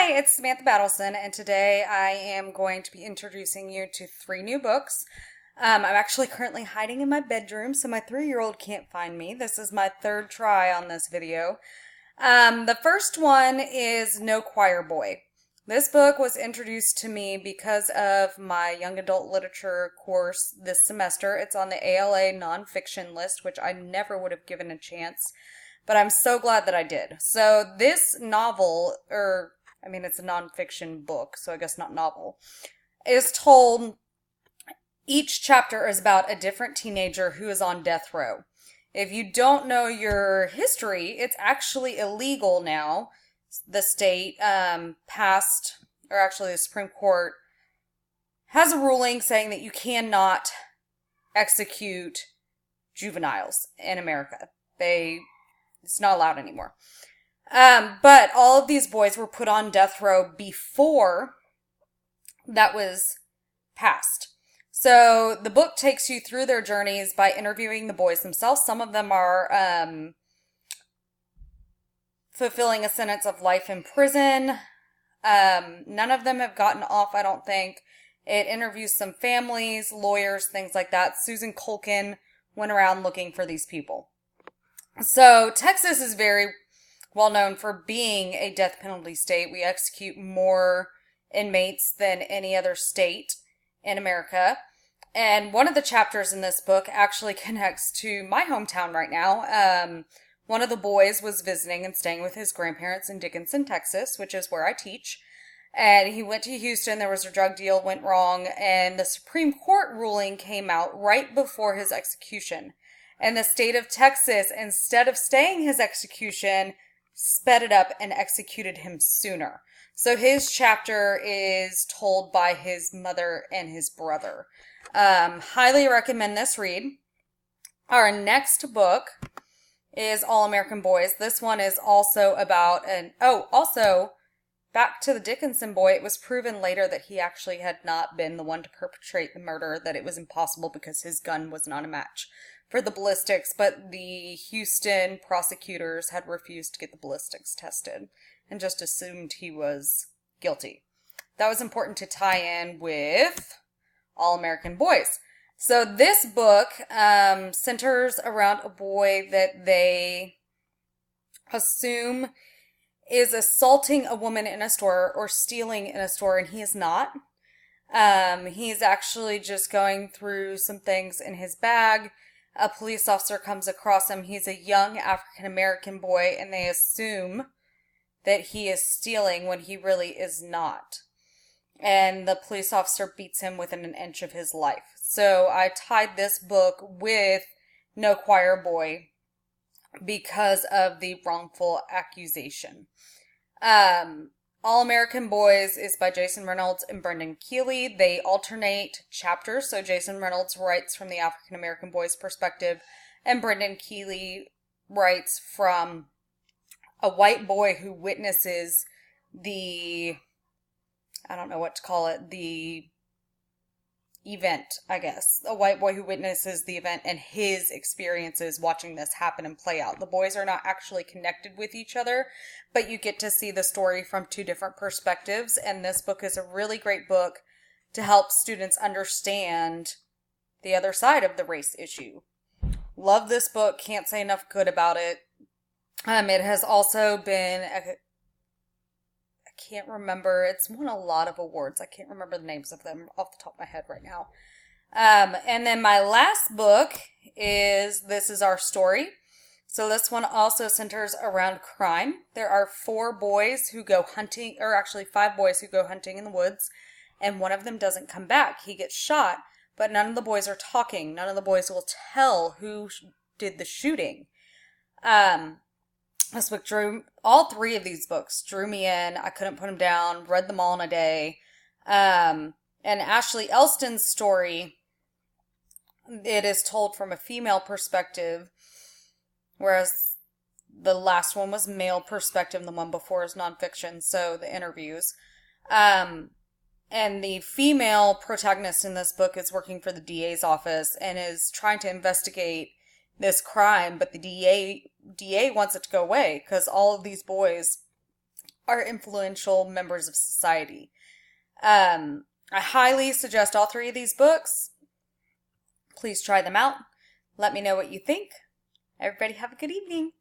Hi, it's Samantha Battleson, and today I am going to be introducing you to three new books. I'm actually currently hiding in my bedroom, so my 3-year-old can't find me. This is my third try on this video. The first one is No Choir Boy. This book was introduced to me because of my young adult literature course this semester. It's on the ALA nonfiction list, which I never would have given a chance, but I'm so glad that I did. So this novel, it's a nonfiction book, so I guess not novel, is told, each chapter is about a different teenager who is on death row. If you don't know your history, it's actually illegal now. The state the Supreme Court has a ruling saying that you cannot execute juveniles in America. It's not allowed anymore. But all of these boys were put on death row before that was passed. So the book takes you through their journeys by interviewing the boys themselves. Some of them are fulfilling a sentence of life in prison. None of them have gotten off, I don't think. It interviews some families, lawyers, things like that. Susan Culkin went around looking for these people. So Texas is very well known for being a death penalty state. We execute more inmates than any other state in America. And one of the chapters in this book actually connects to my hometown right now. One of the boys was visiting and staying with his grandparents in Dickinson, Texas, which is where I teach. And he went to Houston. There was a drug deal, went wrong, and the Supreme Court ruling came out right before his execution. And the state of Texas, instead of staying his execution, sped it up and executed him sooner. So his chapter is told by his mother and his brother. Highly recommend this read. Our next book is All American Boys. This one is also about also back to the Dickinson boy. It was proven later that he actually had not been the one to perpetrate the murder, that it was impossible because his gun was not a match for the ballistics, but the Houston prosecutors had refused to get the ballistics tested and just assumed he was guilty. That was important to tie in with All American Boys. So this book centers around a boy that they assume is assaulting a woman in a store or stealing in a store, and he is not. He's actually just going through some things in his bag. A police officer comes across him. He's a young African-American boy, and they assume that he is stealing when he really is not. And the police officer beats him within an inch of his life. So I tied this book with No Choir Boy because of the wrongful accusation. All American Boys is by Jason Reynolds and Brendan Keeley. They alternate chapters, so Jason Reynolds writes from the African American boy's perspective, and Brendan Keeley writes from a white boy who witnesses the event, I guess. A white boy who witnesses the event and his experiences watching this happen and play out. The boys are not actually connected with each other, but you get to see the story from two different perspectives, and this book is a really great book to help students understand the other side of the race issue. Love this book, can't say enough good about it. It has also been can't remember. It's won a lot of awards. I can't remember the names of them off the top of my head right now. And then my last book is This Is Our Story. So this one also centers around crime. There are 4 boys who go hunting, or actually 5 boys who go hunting in the woods, and one of them doesn't come back. He gets shot, but none of the boys are talking. None of the boys will tell who did the shooting. This book all 3 of these books drew me in. I couldn't put them down, read them all in a day. And Ashley Elston's story, it is told from a female perspective, whereas the last one was male perspective, and the one before is nonfiction, so the interviews. And the female protagonist in this book is working for the DA's office and is trying to investigate this crime, but the DA wants it to go away because all of these boys are influential members of society. I highly suggest all 3 of these books. Please try them out. Let me know what you think. Everybody have a good evening.